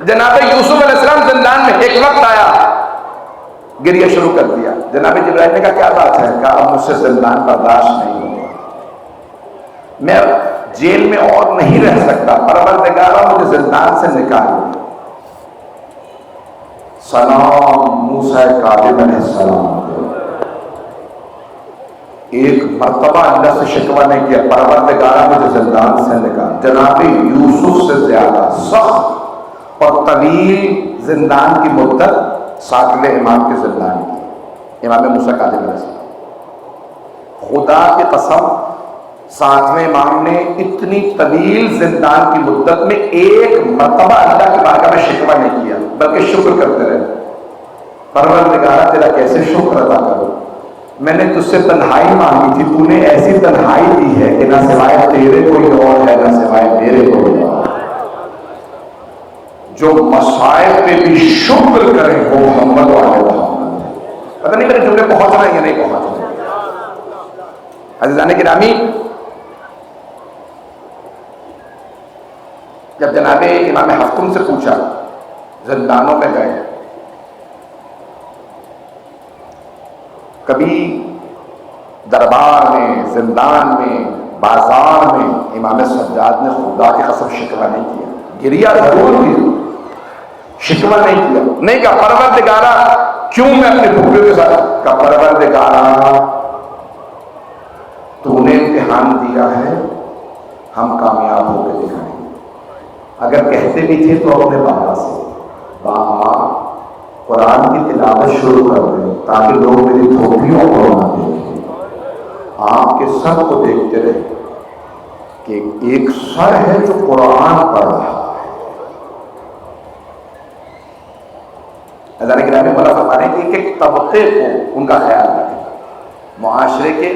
جناب یوسف علیہ السلام زندان میں، ایک وقت آیا گریہ شروع کر دیا۔ جناب جبرائیل نے کہا کیا بات ہے؟ کہا اب مجھ سے زندان برداشت نہیں ہوگا، میں جیل میں اور نہیں رہ سکتا، پروردگارا مجھے زندان سے نکال دیا۔ سلام موسیٰ کاظم علیہ السلام، ایک مرتبہ اللہ سے شکوہ نہیں کیا، پروردگارا مجھے زندان سے نکال۔ جناب یوسف سے زیادہ سخت اور طویل زندان کی مدت ساتویں امام کے زندان کی، امام موسیٰ کاظم علیہ السلام۔ خدا کی قسم ساتویں امام نے اتنی طویل زندان کی مدت میں ایک مرتبہ اللہ کی بارگاہ میں شکوہ نہیں کیا، بلکہ شکر کرتے رہے۔ پروردگارا تیرا کیسے شکر ادا کروں، میں نے تجھ سے تنہائی مانگی تھی، تو نے ایسی تنہائی دی ہے کہ نہ سوائے تیرے کوئی اور ہے نہ سوائے میرے کوئی اور۔ جو مصائب پہ بھی شکر کرے وہ محمد والے محمد ہے۔ پتہ نہیں میرے جملے پہنچ رہے ہیں یا نہیں پہنچ رہے۔ عزیزان گرامی، جب جناب امام حکم سے پوچھا، زندانوں میں گئے، کبھی دربار میں، زندان میں، بازار میں امام سجاد نے خدا کی قسم شکوہ نہیں کیا، گریا ضرور کیا، شکوہ نہیں کیا، نہیں کہا پروردگارا کیوں میں اپنے بھوکے کے ساتھ، کہا پروردگارا تو نے امتحان دیا ہے، ہم کامیاب ہو کے دکھائیں گے۔ اگر کہتے بھی تھے تو اپنے بابا سے، بابا قرآن کی تلاوت شروع کر دیں تاکہ لوگ میری دھوپیوں کو نہ دیکھیں، آپ کے سر کو دیکھتے رہے کہ ایک سر ہے جو قرآن پڑھ رہا ہے۔ اللہ گرامی مولا فرمانے کہ ایک طبقے کو ان کا خیال رکھیں، معاشرے کے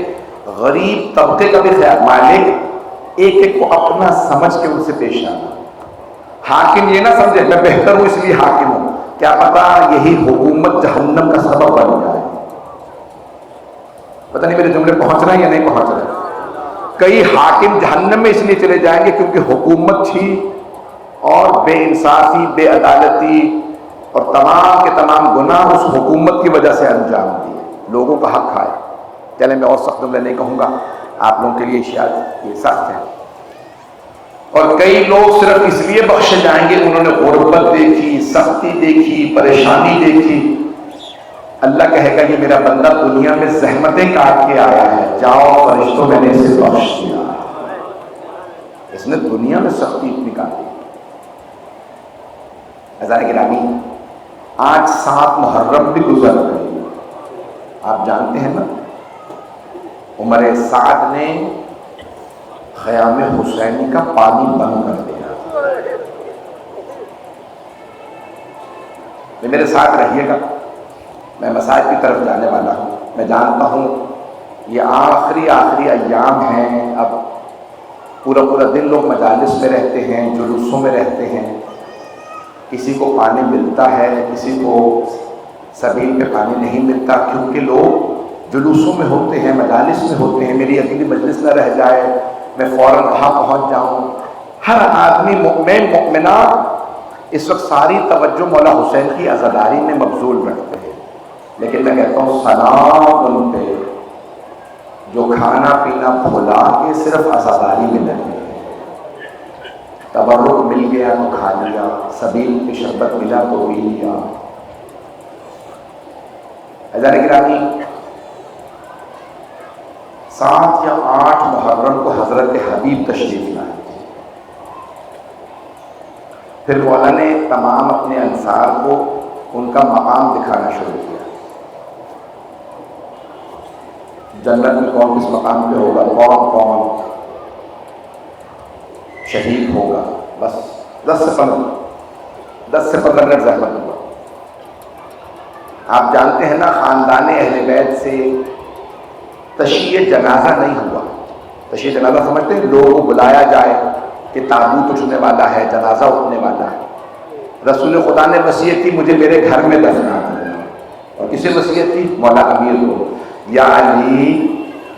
غریب طبقے کا بھی خیال، مالک ایک ایک کو اپنا سمجھ کے ان سے پیش آنا۔ حاکم یہ نہ سمجھے میں بہتر ہوں اس لیے حاکم ہوں، کیا پتا یہی حکومت جہنم کا سبب بن جائے۔ پتہ نہیں میرے جملے پہنچ رہے ہیں یا نہیں پہنچ رہے۔ کئی حاکم جہنم میں اس لیے چلے جائیں گے کیونکہ حکومت تھی اور بے انصافی، بے عدالتی اور تمام کے تمام گناہ اس حکومت کی وجہ سے انجام دیے، لوگوں کا حق کھائے۔ چلے میں اور سخت جملے نہیں کہوں گا، آپ لوگوں کے لیے شاید یہ سخت ہے۔ اور کئی لوگ صرف اس لیے بخشے جائیں گے انہوں نے غربت دیکھی، سختی دیکھی، پریشانی دیکھی، اللہ کہے گا یہ میرا بندہ دنیا میں زحمتیں کاٹ کے آیا ہے، جاؤ فرشتوں میں نے اسے بخش دیا، اس نے دنیا میں سختی اتنی کاٹی۔ عزیزان گرامی، آج 7 محرم بھی گزر گئی، آپ جانتے ہیں نا عمر سعد نے خیام حسینی کا پانی بند کر دیا۔ میرے ساتھ رہیے گا، میں مساجد کی طرف جانے والا ہوں، میں جانتا ہوں یہ آخری ایام ہیں، اب پورا دن لوگ مجالس میں رہتے ہیں، جلوسوں میں رہتے ہیں، کسی کو پانی ملتا ہے، کسی کو سبیل پہ پانی نہیں ملتا، کیونکہ لوگ جلوسوں میں ہوتے ہیں، مجالس میں ہوتے ہیں، میری اگلی مجلس نہ رہ جائے، میں فوراً وہاں پہنچ جاؤں۔ ہر آدمی مومن مومنہ اس وقت ساری توجہ مولا حسین کی عزاداری میں مبذول رکھتے ہیں، لیکن میں کہتا ہوں سلام ان پہ جو کھانا پینا بھلا کے صرف عزاداری میں لگے، تبرک مل گیا تو کھا لیا، سبیل کی شربت ملا تو پی لیا۔ عزیزان گرامی، 7 یا 8 محرم کو حضرت حبیب تشریف لائے، پھر مولا نے تمام اپنے انصار کو ان کا مقام دکھانا شروع کیا۔ جنت میں کون کس مقام پہ ہوگا، کون کون شہید ہوگا، بس 10 سے 15 منٹ زحمت ہوگا۔ آپ جانتے ہیں نا خاندان اہل بیت سے تشییع جنازہ نہیں ہوا۔ تشییع جنازہ سمجھتے ہیں، لوگوں کو بلایا جائے کہ تابوت اٹھنے والا ہے، جنازہ اٹھنے والا ہے۔ رسول خدا نے وصیت کی مجھے میرے گھر میں دفنا دیا، اور کسے وصیت کی؟ مولا امیر کو، یا علی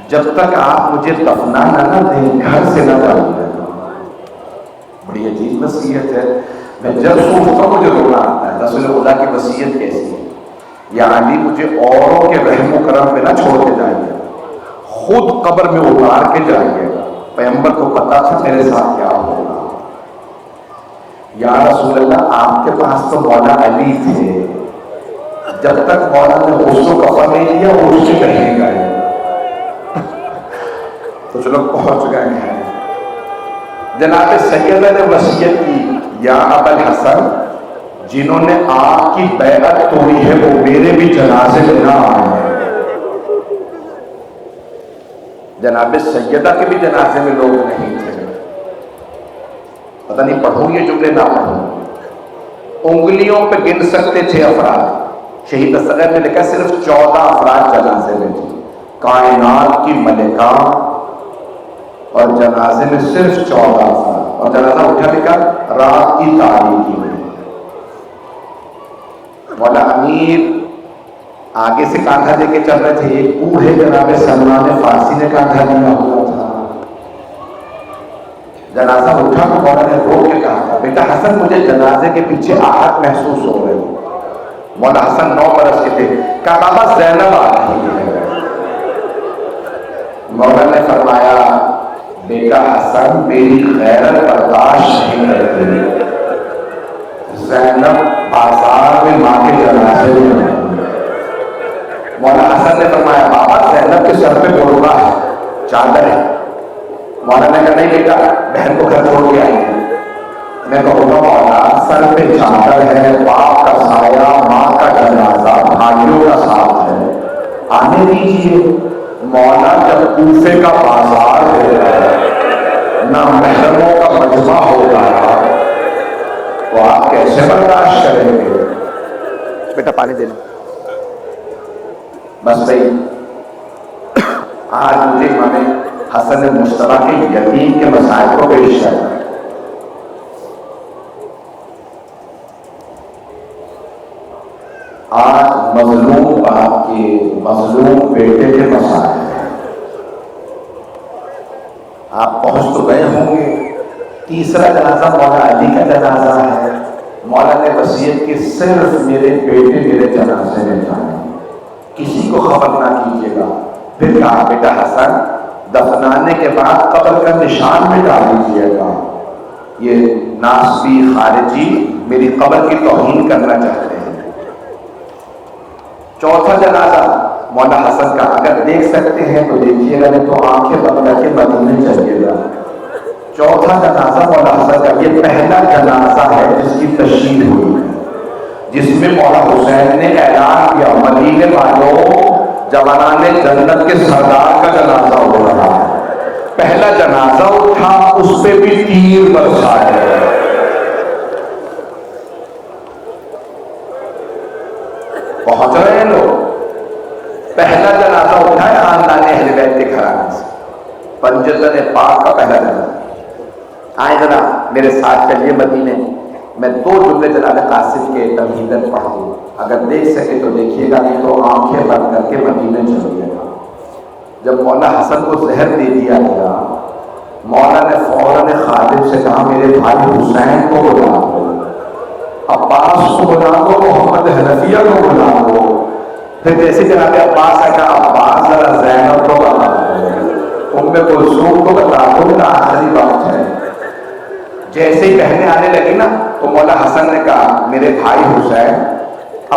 جب تک آپ مجھے دفنانا نہ دیں گھر سے نہ جاؤں گا۔ بڑی عجیب وصیت ہے، میں جب سوچتا ہوں مجھے رونا آتا ہے۔ رسول خدا کی وصیت کیسی ہے؟ یا علی مجھے اوروں کے رحم و کرم پہ نہ چھوڑ کے جائیے، خود قبر میں اتار کے جائیے گا۔ پیغمبر کو پتا تھا میرے ساتھ کیا ہوگا. یا رسول اللہ آپ کے پاس تو مولا علی تھے، جب تک مولا نے غسل و کفن نہیں لیا وہ اس سے کہیں گئے. کچھ لوگ پہنچ گئے ہیں. جناب سیدہ نے وصیت کی یا ابا الحسن جنہوں نے آپ کی بیعت توڑی ہے وہ میرے بھی جنازے میں نہ آئے. جناب سیدہ کے بھی جنازے میں لوگ نہیں تھے. پتہ نہیں پڑھوں یہ جملے نہ پڑھوں. انگلیوں پہ گن سکتے تھے افراد. شہید اصغر نے لکھا صرف 14 افراد جنازے میں تھے. کائنات کی ملکہ اور جنازے میں صرف 14 افراد. اور جنازہ اٹھا لکھا رات کی تاریکی میں. مولا امیر آگے سے کاندھا دے کے چل رہے تھے. ایک بوڑھے جناب سلمان فارسی نے کاندھا دیا ہوا تھا. جنازہ اٹھا تو مولا نے رو کے کہا تھا بیٹا حسن مجھے جنازے کے پیچھے آہٹ محسوس ہو رہی. مولا حسن 9 برس کے تھے. کہا بابا زینب آ رہی ہے. مولا نے فرمایا بیٹا حسن میری غیرت برداشت نہیں کرتی. زینب بازار میں ماں کے جنازے میں. مولا حسن نے فرمایا بابا زینب کے سر پہ برقع ہے، چادر ہے. مولا نے کہا نہیں بیٹا بہن کو گھر چھوڑ کے آئی ہے. میں کہوں گا مولا سر پہ چادر ہے، باپ کا سایہ، ماں کا جنازہ، بھائیوں کا ساتھ ہے، آنے دیجیے. مولا جب کوفے کا بازار ہے نہ محرموں کا مجمع ہوگا تو آپ کیسے برداشت کریں گے؟ بیٹا پانی دے لو. بس بھائی آج مجھے امام حسن مشتبہ کے یتیم کے مسائل کو پیش کرنا. آج مظلوم باپ کے مظلوم بیٹے کے مسائل ہیں. آپ پہنچ تو گئے ہوں گے. تیسرا جنازہ مولا علی کا جنازہ ہے. مولا نے وصیت کی صرف میرے بیٹے میرے جنازے میں جائیں، کسی کو خبر نہ کیجیے گا. پھر کہا بیٹا حسن دفنانے کے بعد قبر کا نشان بھی ڈال دیجیے گا. یہ ناسبی خارجی میری قبر کی توہین کرنا چاہتے ہیں. چوتھا جنازہ مولا حسن کا اگر دیکھ سکتے ہیں تو دیکھیے گا نہیں تو آنکھیں بند کر کے مدینے چلیے گا. چوتھا جنازہ مولا حسن کا یہ پہلا جنازہ ہے جس کی تشہیر ہوئی ہے، جس میں مولا حسین نے اعلان کیا مدینے والوں جوانان جنت کے سردار کا جنازہ ہو رہا ہے. پہلا جنازہ اٹھا اس پہ بھی تیر برسائے. پہنچ رہے ہیں لوگ. پہلا جنازہ اٹھا ہے خاندان اہل بیت کے گھرانے سے. پنجتن پاک کا پہلا جنازہ. آئے ذرا میرے ساتھ چلیے مدینے. میں 2 جملے جناب قاسم کے تمہیدن پڑھ دوں. اگر دیکھ سکے تو دیکھیے گا نہیں تو آنکھیں بند کر کے مدینے چلیے گا. جب مولا حسن کو زہر دے دیا گیا مولا نے فوراً خادم سے کہا میرے بھائی حسین کو بلا دو، عباس کو بلا دو، محمد حنفیہ کو بلا دو. پھر جیسے جناب عباس آئے کہا عباس ذرا زینب کو بلا دو، ام کلثوم کو بتا دو، میرا آخری وقت ہے. جیسے ہی بہنیں آنے لگی نا تو مولا حسن نے کہا میرے بھائی حسین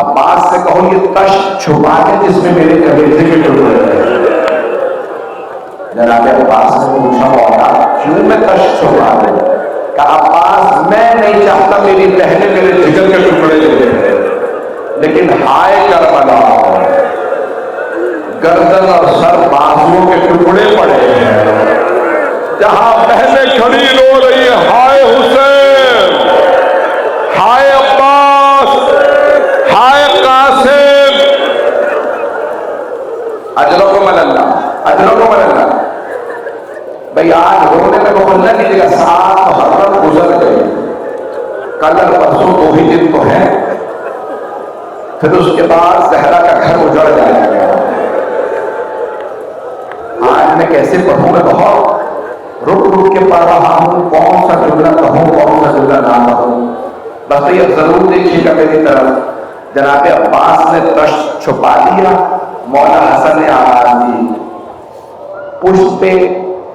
عباس سے کہو یہ تش چھپا دے جس میں میرے کلیجے کے ٹکڑے ہیں. جناب عباس نے پوچھا مولا کیوں میں تش چھپا دوں؟ کہا عباس میں نہیں چاہتا میری بہنیں میرے جگر کے ٹکڑے دے دیں، لیکن ہائے کربلا گردن اور سر بازوؤں کے ٹکڑے پڑے ہیں. جہاں بہنیں کھڑی رو رہی ہیں ہائے حسین، ہائے عباس، ہائے قاسم. اجرکم اللہ، اجرکم اللہ. بھئی آج رونے میں بخل نہ کیجیے گا. 7 محرم گزر گئے، کل پرسوں 2 ہی دن تو ہے. پھر اس کے بعد زہرا کا گھر اجڑ جائے گا. آج میں کیسے پڑھوں میں بہت رک رک کے پڑھ رہا ہوں. کون سا جملہ کہوں کون سا جملہ نہ کہوں. بس یہ ضرور دیکھیے گا میری طرف. جناب عباس نے تش چھپا دیا. مولا حسن نے آواز دی پشت پہ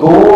2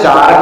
4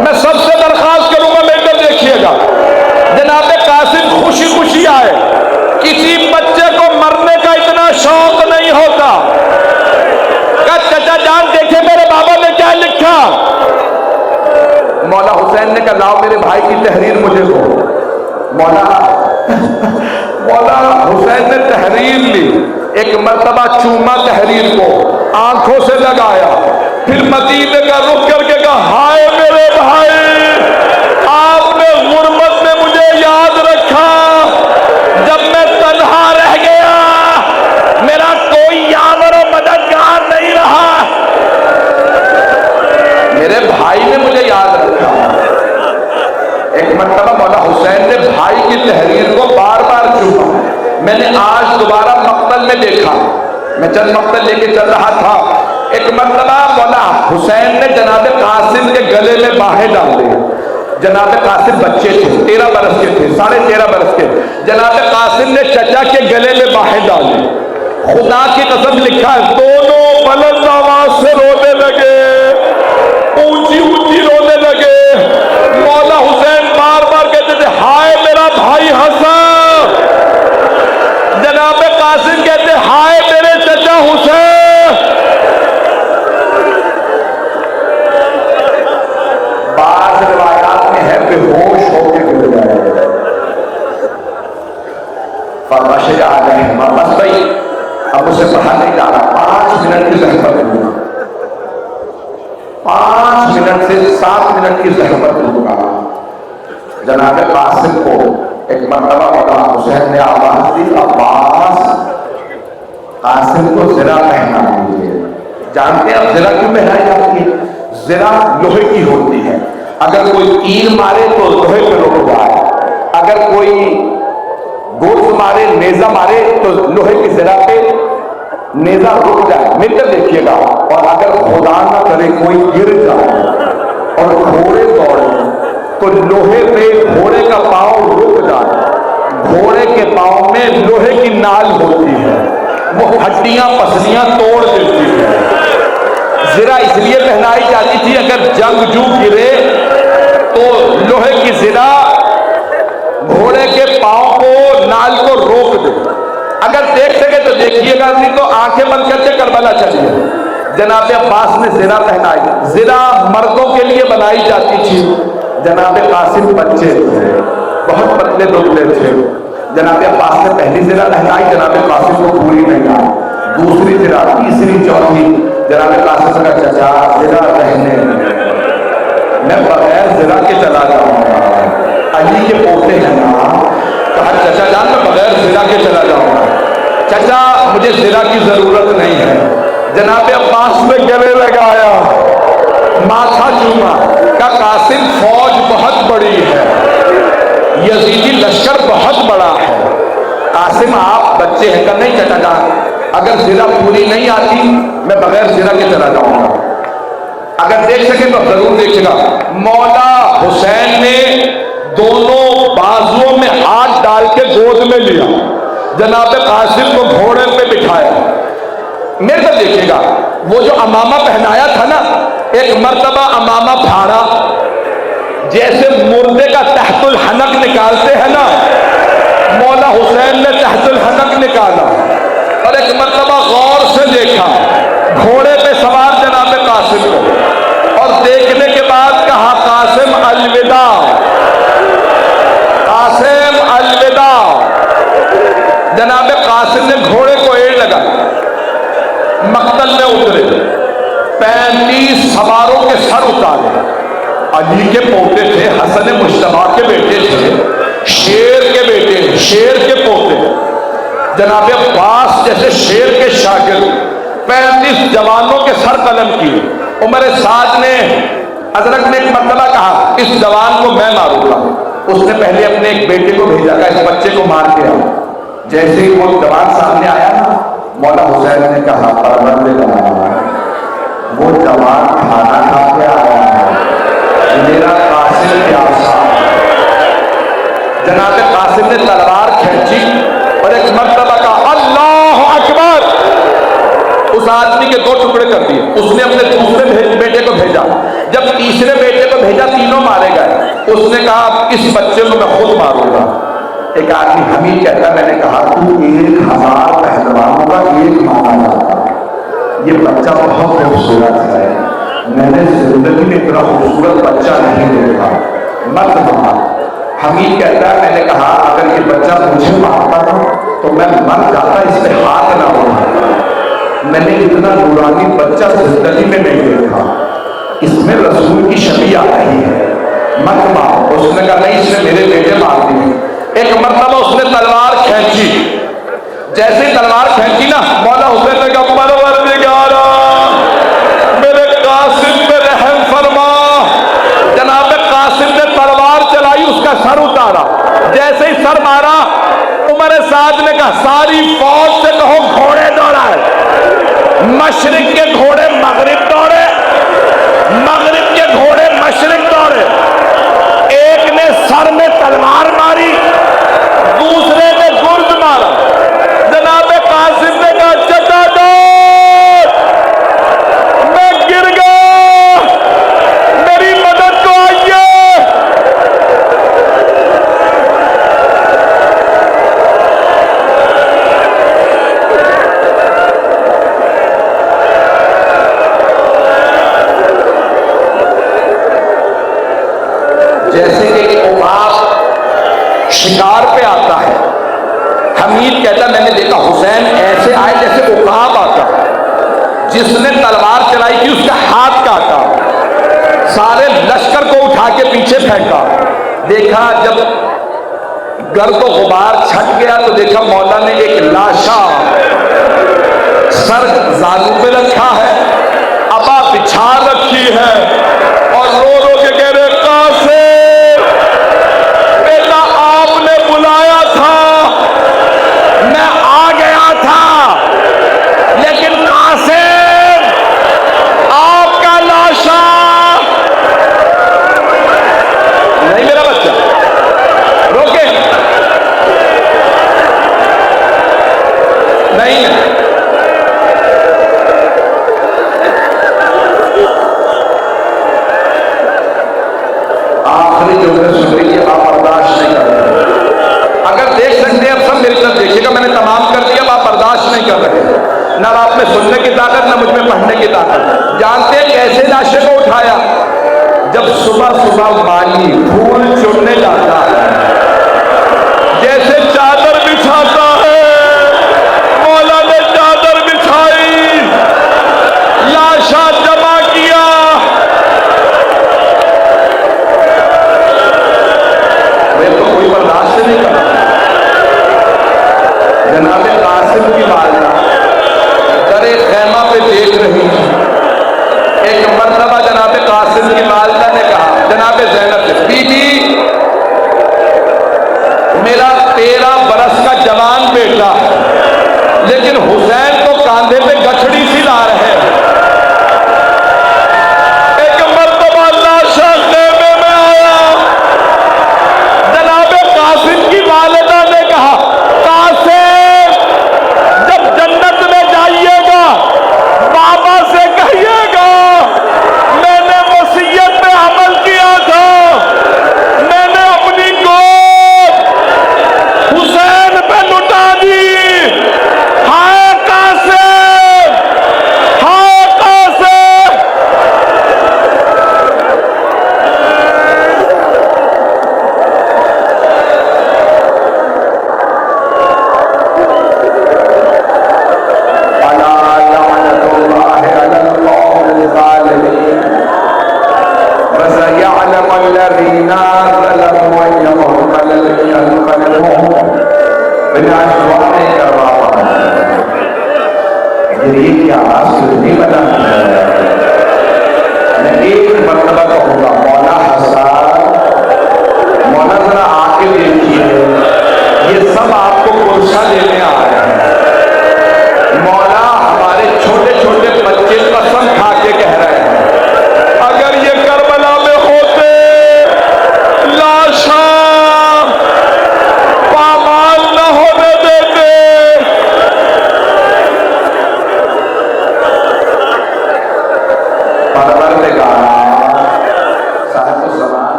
میں سب سے درخواست کروں گا میڈم دیکھیے گا، جناب قاسم خوشی خوشی آئے، کسی بچے کو مرنے کا اتنا شوق نہیں ہوتا کہ چچا جان دیکھیں میرے بابا نے کیا لکھا۔ مولا حسین نے کہا لاؤ میرے بھائی کی تحریر مجھے دو۔ مولا حسین نے تحریر لی، ایک مرتبہ چوما تحریر کو، آنکھوں سے لگایا، پھر مدینے کا رخ کر کے کہا ہائے میرے بھائی، آپ نے غربت میں مجھے یاد رکھا، جب میں تنہا رہ گیا میرا کوئی یاور و مددگار نہیں رہا، میرے بھائی نے مجھے یاد رکھا۔ ایک مرتبہ مولا حسین نے بھائی کی تحریر کو بار بار چوما۔ میں نے آج دوبارہ مقتل میں دیکھا، میں چند مقتل لے کے چل رہا تھا، ایک مرتبہ مولا حسین نے جناب قاسم کے گلے میں باہیں ڈال دی۔ جناب قاسم بچے تھے، 13 برس کے تھے، 13.5 برس کے۔ جناب قاسم نے چچا کے گلے میں باہیں ڈالی، خدا کی قسم لکھا ہے دونوں بلند آواز سے رونے لگے، اونچی اونچی رونے لگے۔ مولا حسین بار بار کہتے تھے ہائے میرا بھائی حسن، جناب قاسم کہتے ہائے میرے چچا حسین۔ بعض روایات میں ہے بے ہوش ہو کے گر جائے، فرماشے آ گئے بس بھائی اب اسے پڑھا نہیں جا رہا، 5 منٹ کی زحمت دوں گا، 5 منٹ سے 7 منٹ کی زحمت دوں گا۔ جناب قاسم کو ایک مرتبہ مولا حسین نے آواز دی عباس قاسم کو زرہ پہنا دیجیے۔ جانتے ہیں اب زرہ کیوں پہنائی جاتی ہے؟ زرہ لوہے کی ہوتی ہے، اگر کوئی تیر مارے تو لوہے پہ رک جائے، اگر کوئی گوشت مارے نیزہ مارے تو لوہے کی زرہ پہ نیزہ رک جائے۔ مل کر دیکھیے گا، اور اگر خدا نہ کرے کوئی گر جائے اور گھوڑے دوڑے تو لوہے پہ گھوڑے کا پاؤں رک جائے، گھوڑے کے پاؤں میں لوہے کی نال ہوتی ہے، وہ ہڈیاں پسلیاں توڑ دیتی ہے۔ زرہ اس لیے پہنائی جاتی تھی اگر جنگجو گرے تو لوہے کی زرہ گھوڑے کے پاؤں کو نال کو روک دے۔ اگر دیکھ سکے تو دیکھیے گا، نہیں تو آنکھیں بند کر کے کربلا چلیے۔ جناب عباس نے زرہ پہنائی، زرہ مردوں کے لیے بنائی جاتی تھی، جناب قاسم بچے تھے، بہت پتلے دبلے تھے، جناب عباس نے پہلی زرہ پہنائی، جناب قاسم کو پوری نہیں آئی، دوسری زرہ، تیسری، چوتھی، جناب قاسم کا چچا زرہ پہنے میں بغیر زرہ کے چلا جاؤں گا، علی کے پوتے ہیں نا، کہا چچا جان میں بغیر زرہ کے چلا جاؤں گا، چچا مجھے زرہ کی ضرورت نہیں ہے۔ جناب عباس نے گلے لگایا، ماتھا چوما، کہ قاسم فوج بہت بڑی ہے، یزیدی لشکر بہت بڑا ہے، قاسم آپ بچے ہیں، کہ نہیں چچا جان اگر زرہ پوری نہیں آتی میں بغیر زرہ کے چلا جاؤں گا۔ اگر دیکھ سکے تو ضرور دیکھے گا، مولا حسین نے دونوں بازوؤں میں ہاتھ ڈال کے گود میں لیا، جناب قاسم کو گھوڑے پہ بٹھایا۔ میرے کو دیکھیے گا، وہ جو امامہ پہنایا تھا نا، ایک مرتبہ امامہ پھاڑا، جیسے مردے کا تحت الحنک نکالتے ہیں نا، مولا حسین نے تحت الحنک نکالا، اور ایک مرتبہ غور سے دیکھا گھوڑے پہ سوار جناب قاسم کو، اور دیکھنے کے بعد کہا قاسم الوداع، قاسم الوداع۔ جناب قاسم نے گھوڑے کو ایڑ لگا، مقتل میں اترے، 35 سواروں کے سر اتارے، علی کے پوتے تھے، حسن مجتبیٰ کے بیٹے تھے، شیر کے بیٹے، شیر کے پوتے، جناب عباس جیسے شیر کے شاگرد، 35 جوانوں کے سر قلم کیے۔ عمر سعد نے، حضرت نے ایک مرتبہ کہا اس جوان کو میں ماروں گا، اس نے پہلے اپنے ایک بیٹے کو بھیجا کہ اس بچے کو مار کے آؤ۔ جیسے ہی وہ جوان سامنے آیا نا، مولا حسین نے کہا پروردگار وہ جوان کھانا کھا کے آیا ہے، میرا قاسم پیاسا۔ جناب قاسم نے تلوار کھینچی اور ایک مرتبہ کہا اللہ اکبر، اس آدمی کے 2 ٹکڑے کر دیے، اس نے اپنے دوسرے تیسرے بیٹے کو بھیجا، تینوں مارے گئے۔ اس نے کہا اب اس بچے کو میں خود ماروں گا۔ ایک آدمی حمید کہتا، میں نے کہا تو 1000 پہلوانوں کا ایک مارا جاتا، یہ بچہ بہت خوبصورت ہے، میں نے زندگی میں اتنا خوبصورت بچہ نہیں دیکھا، مت مار۔ حمید کہتا ہے، میں نے کہا اگر یہ بچہ مجھے مارتا تو میں مر جاتا، اس پہ ہاتھ نہ اٹھاتا، میں نے اتنا نورانی بچہ زندگی میں نہیں دیکھا، اس میں رسول کی شبیہ آ رہی ہے، مت مار۔ اس نے کہا نہیں، اس نے میرے بیٹے مار دیے۔ ایک مرتبہ اس نے تلوار کھینچی، جیسے ہی تلوار کھینچی نا، مولا حسین نے کہا پروردگارا میرے قاسم پہ رحم فرما۔ جناب قاسم نے تلوار چلائی، اس کا سر اتارا، جیسے ہی سر مارا، عمر سعد نے کہا ساری فوج سے کہو گھوڑے دوڑائے، مشرق کے گھوڑے مغرب دوڑے، مغرب کے گھوڑے مشرق دوڑے۔ ایک نے سر میں تلوار ماری، دوسرے نے گرد مارا۔ جناب قاسم نے کہا چچا جان میں گر گیا، میری مدد کو آئیے۔ جیسے کہ عقاب شکار پہ آتا ہے، حمید کہتا میں نے دیکھا حسین ایسے آئے جیسے عقاب آتا، جس نے تلوار چلائی تھی اس کا ہاتھ کاٹا، سارے لشکر کو اٹھا کے پیچھے پھینکا۔ دیکھا جب گرد و غبار چھٹ گیا تو دیکھا مولا نے ایک لاشا سر زانو پہ رکھا ہے، ابا بچھا رکھی ہے، اور رو رو کے کہہ رہے قاسم بیٹا آپ نے بلایا تھا، میں آ گیا تھا، لیکن قاسم آپ کا لاشا نہیں، میرا بچہ روکے نہیں ہے۔ آخری جو میں سن رہی ہے آپ برداشت نہیں کر رہے، اگر دیکھ سکتے ہیں اب سب میری طرف دیکھیے گا، میں نے تمام کر دیا، آپ برداشت نہیں کر رہے، نہ آپ میں سننے کی طاقت نہ مجھ میں پڑھنے کی طاقت۔ جانتے ہیں کیسے لاشے کو اٹھایا؟ جب صبح صبح مانی